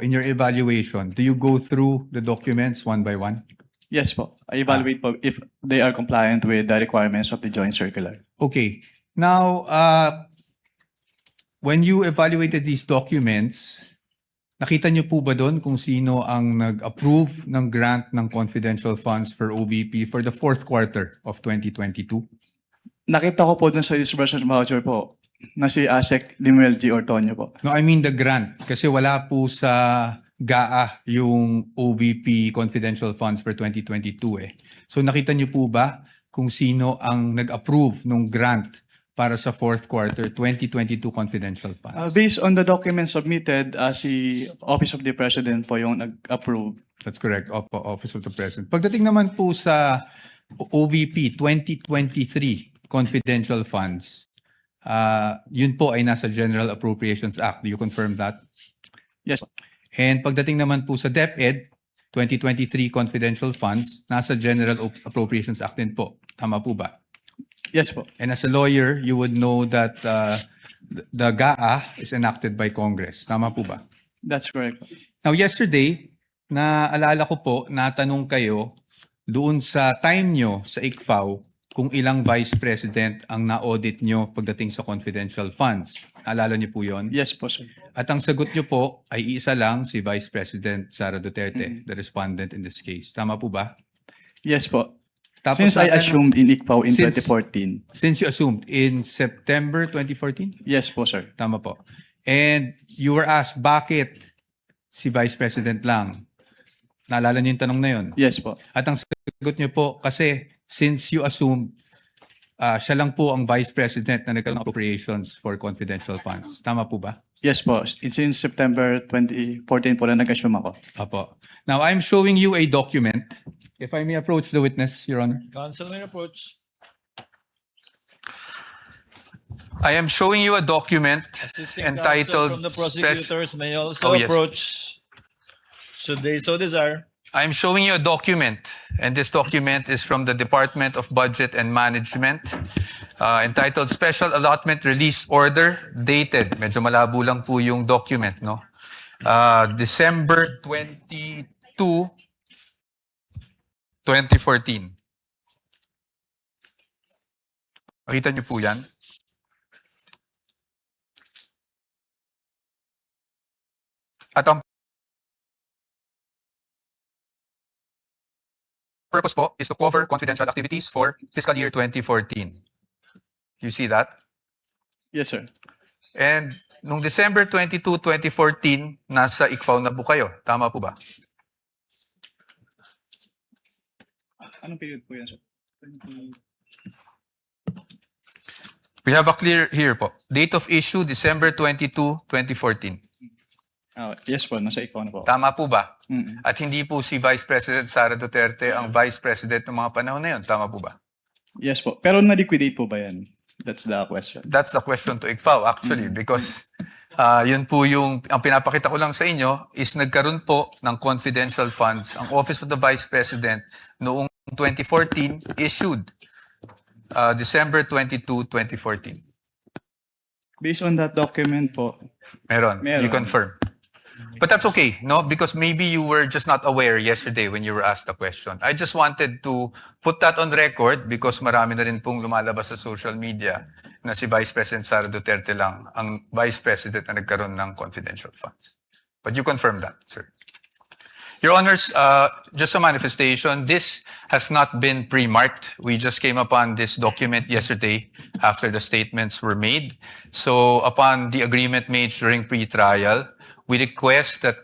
in your evaluation, do you go through the documents one by one? Yes po. I evaluate po if they are compliant with the requirements of the joint circular. Okay. Now, when you evaluated these documents, nakita niyo po ba doon kung sino ang nag-approve ng grant ng confidential funds for OVP for the fourth quarter of 2022? Nakita ko po dun sa disbursement voucher po na si Asek Limuel G. Ortonio po. No, I mean the grant. Kasi wala po sa GAA yung OVP confidential funds for 2022 eh. So nakita niyo po ba kung sino ang nag-approve ng grant para sa fourth quarter 2022 confidential funds? Based on the documents submitted, si Office of the President po yung nag-approve. That's correct. Opo, Office of the President. Pagdating naman po sa OVP 2023 confidential funds, yun po ay nasa General Appropriations Act. Do you confirm that? Yes po. And pagdating naman po sa DepEd 2023 confidential funds, nasa General Appropriations Act din po. Tama po ba? Yes po. And as a lawyer, you would know that the GAA is enacted by Congress. Tama po ba? That's correct. Now, yesterday, naalala ko po, natanong kayo doon sa time nyo sa ICFAO kung ilang vice president ang na-audit nyo pagdating sa confidential funds. Naalala nyo po yon? Yes po, sir. At ang sagot nyo po ay isa lang, si Vice President Sara Duterte, the respondent in this case. Tama po ba? Yes po. Tapos Since I natanong- assumed in ICPAO in Since- 2014. Since you assumed in September 2014? Yes po, sir. Tama po. And you were asked, bakit si Vice President lang? Naalala niyo yung tanong na yun? Yes po. At ang sagot niyo po, kasi since you assumed siya lang po ang Vice President na nagkaroon ng appropriations for confidential funds. Tama po ba? Yes po. Since September 2014 po na nag-assume ako. Apo. Now, I'm showing you a document. If I may approach the witness, Your Honor. Counsel may approach. I am showing you a document Assisting entitled counsel from the Spec- prosecutors may also Oh, yes. approach should they so desire. I'm showing you a document, and this document is from the Department of Budget and Management, entitled Special Allotment Release Order, dated. Medyo malabo lang po yung document, no? December 22, 2014. Makita niyo po yan? At ang purpose po is to cover confidential activities for fiscal year 2014. You see that? Yes, sir. And nung December 22, 2014, nasa ICFAO na po kayo. Tama po ba? Anong period po yan, sir? We have a clear here po. Date of issue, December 22, 2014. Yes po, nasa ICPAO na po. Tama po ba? Mm. At hindi po si Vice President Sara Duterte ang Vice President ng mga panahon na yun. Tama po ba? Yes po. Pero na-liquidate po ba yan? That's the question. That's the question to ICFAO actually because yun po yung, ang pinapakita ko lang sa inyo is nagkaroon po ng confidential funds. Ang Office of the Vice President noong 2014 issued December 22, 2014. Based on that document po, Meron. You Meron. confirm. But that's okay, no? Because maybe you were just not aware yesterday when you were asked the question. I just wanted to put that on record because marami na rin pong lumalabas sa social media na si Vice President Sara Duterte lang ang Vice President na nagkaroon ng confidential funds. But you confirm that, sir. Your Honors, just a manifestation, this has not been pre-marked. We just came upon this document yesterday after the statements were made. So upon the agreement made during pre-trial, we request that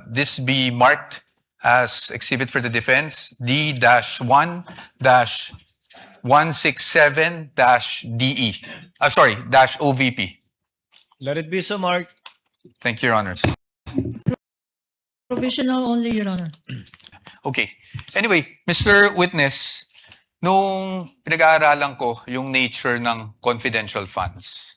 this be marked as exhibit for the defense D-1-167-DE. -OVP. Let it be so marked. Thank you, Your Honors. Provisional only, Your Honor. Okay. Anyway, Mr. Witness, nung pinag-aaralan ko yung nature ng confidential funds,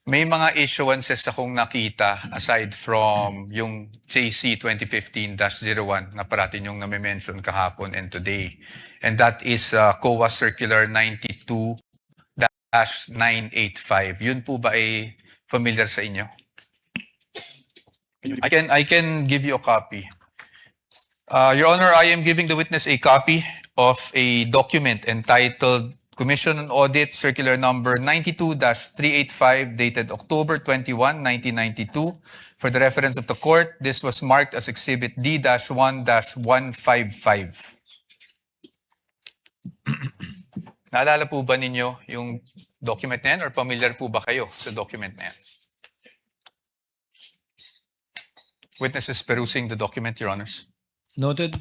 may mga issuances akong nakita aside from yung JC 2015-01 na parating yung nami-mention kahapon and today. And that is COA Circular 92-985. Yun po ba ay familiar sa inyo? I can give you a copy. Your Honor, I am giving the witness a copy of a document entitled Commission on Audit Circular Number 92-385 dated October 21, 1992. For the reference of the court, this was marked as Exhibit D-1-155. Naalala po ba ninyo yung document na yan or familiar po ba kayo sa document na yan? Witness is perusing the document, Your Honors. Noted.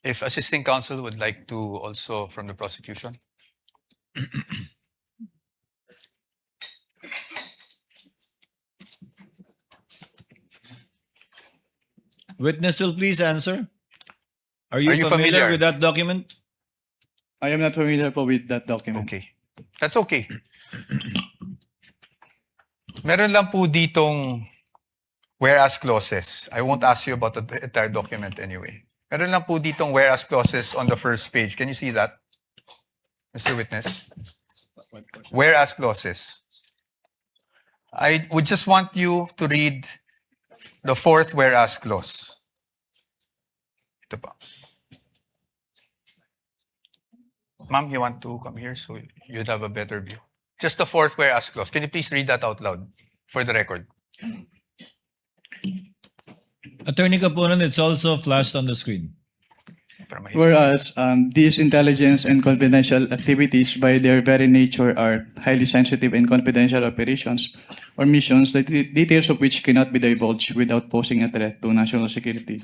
If assisting counsel would like to also from the prosecution. Witness will please answer. Are you, Are you familiar? with that document? I am not familiar po with that document. Okay. That's okay. Meron lang po ditong whereas clauses. I won't ask you about the entire document anyway. Meron lang po ditong whereas clauses on the first page. Can you see that, Mr. Witness? Whereas clauses. I would just want you to read the fourth whereas clause. Ito pa. Ma'am, you want to come here so you'd have a better view. Just the fourth whereas clause. Can you please read that out loud for the record? Attorney Capunan, it's also flashed on the screen. Para mahirap. Whereas these intelligence and confidential activities by their very nature are highly sensitive and confidential operations or missions, the details of which cannot be divulged without posing a threat to national security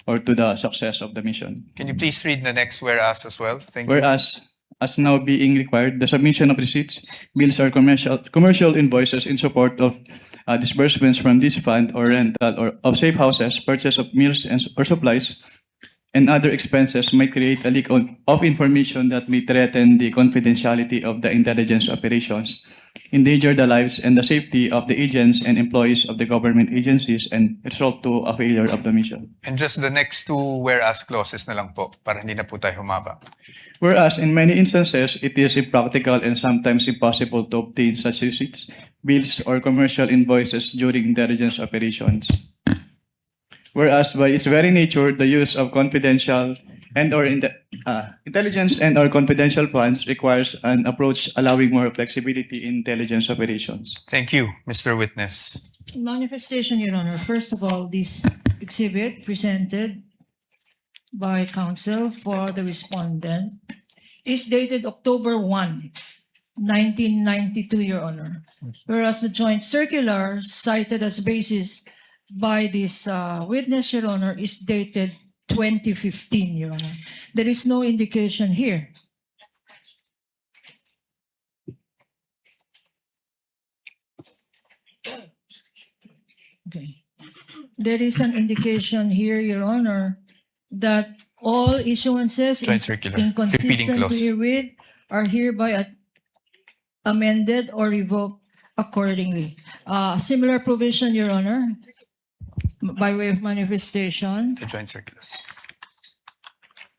or to the success of the mission. Can you please read the next whereas as well? Thank you. Whereas, as now being required, the submission of receipts, bills, or commercial invoices in support of disbursements from this fund or rental or of safe houses, purchase of meals or supplies, and other expenses may create a leak of information that may threaten the confidentiality of the intelligence operations, endanger the lives and the safety of the agents and employees of the government agencies, and result to a failure of the mission. And just the next two whereas clauses na lang po para hindi na po tayo humaba. Whereas in many instances, it is impractical and sometimes impossible to obtain such receipts, bills, or commercial invoices during intelligence operations. Whereas by its very nature, the use of confidential and/or intelligence and/or confidential funds requires an approach allowing more flexibility in intelligence operations. Thank you, Mr. Witness. Manifestation, Your Honor. First of all, this exhibit presented by counsel for the respondent is dated October 1, 1992, Your Honor. Whereas the joint circular cited as basis by this witness, Your Honor, is dated 2015, Your Honor. There is no indication here. Okay. There is an indication here, Your Honor, that all issuances Joint circular. Repeating inconsistent clause. herewith are hereby amended or revoked accordingly. Similar provision, Your Honor, by way of manifestation. The joint circular.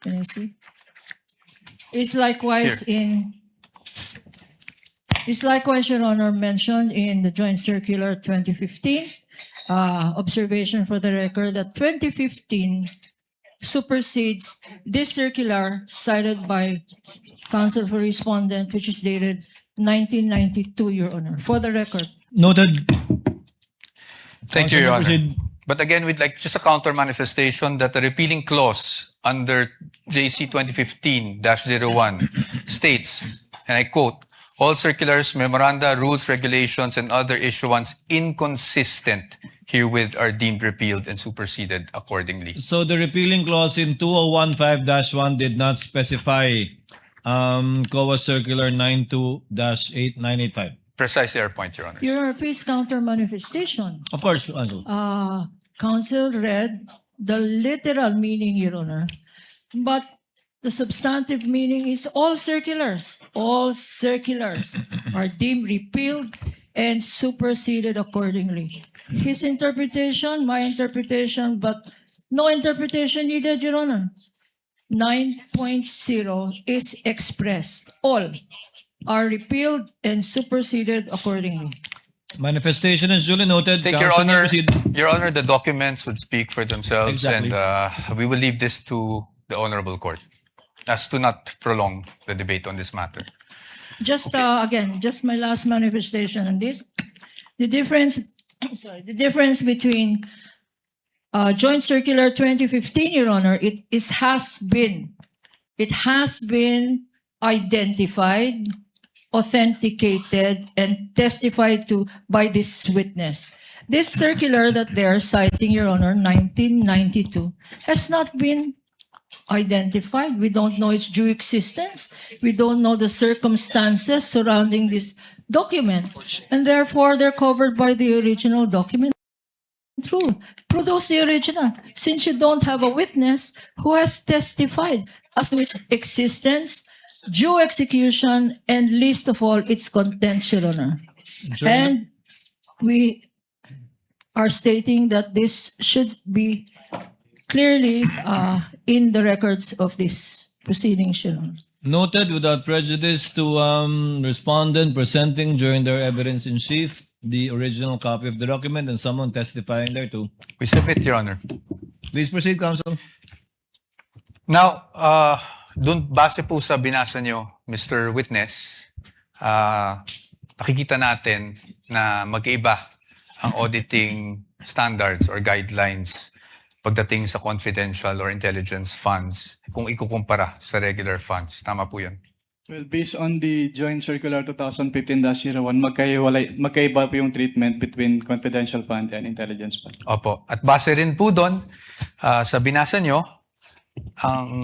Can I see? Is likewise Your Honor, mentioned in the Joint Circular 2015. Observation for the record that 2015 supersedes this circular cited by counsel for respondent, which is dated 1992, Your Honor. For the record. Noted. Thank you, Your Honor. Proceed. But again, we'd like just a counter manifestation that the repealing clause under JC 2015-01 states, and I quote, all circulars, memoranda, rules, regulations, and other issuance inconsistent herewith are deemed repealed and superseded accordingly. So the repealing clause in 2015-1 did not specify COA Circular 92-8985. Precisely our point, Your Honor. Your Honor, please counter manifestation. Of course, Counsel. Counsel read the literal meaning, Your Honor, but the substantive meaning is all circulars are deemed repealed and superseded accordingly. His interpretation, my interpretation, but no interpretation needed, Your Honor. 9.0 is expressed. All are repealed and superseded accordingly. Manifestation is duly noted. Take Your Council may Honor, proceed. Your Honor, the documents would speak for themselves, Exactly. and we will leave this to the Honorable Court, as to not prolong the debate on this matter. Just again, just my last manifestation on this. The difference, the difference between Joint Circular 2015, Your Honor, it has been identified, authenticated, and testified to by this witness. This circular that they are citing, Your Honor, 1992, has not been identified. We don't know its due existence. We don't know the circumstances surrounding this document. And therefore, they're covered by the original document rule. Produce the original. Since you don't have a witness who has testified as to its existence, due execution, and least of all, its contents, Your Honor. And we are stating that this should be clearly in the records of this proceeding, Your Honor. Noted without prejudice to respondent presenting during their evidence in chief the original copy of the document and someone testifying thereto. We submit, Your Honor. Please proceed, Counsel. Now, dun base po sa binasa nyo, Mr. Witness, nakikita natin na magkaiba ang auditing standards or guidelines pagdating sa confidential or intelligence funds kung ikukumpara sa regular funds. Tama po yun. Well, based on the Joint Circular 2015-01, magkaiba po yung treatment between confidential fund and intelligence fund. Opo. At base rin po doon, sa binasa nyo, ang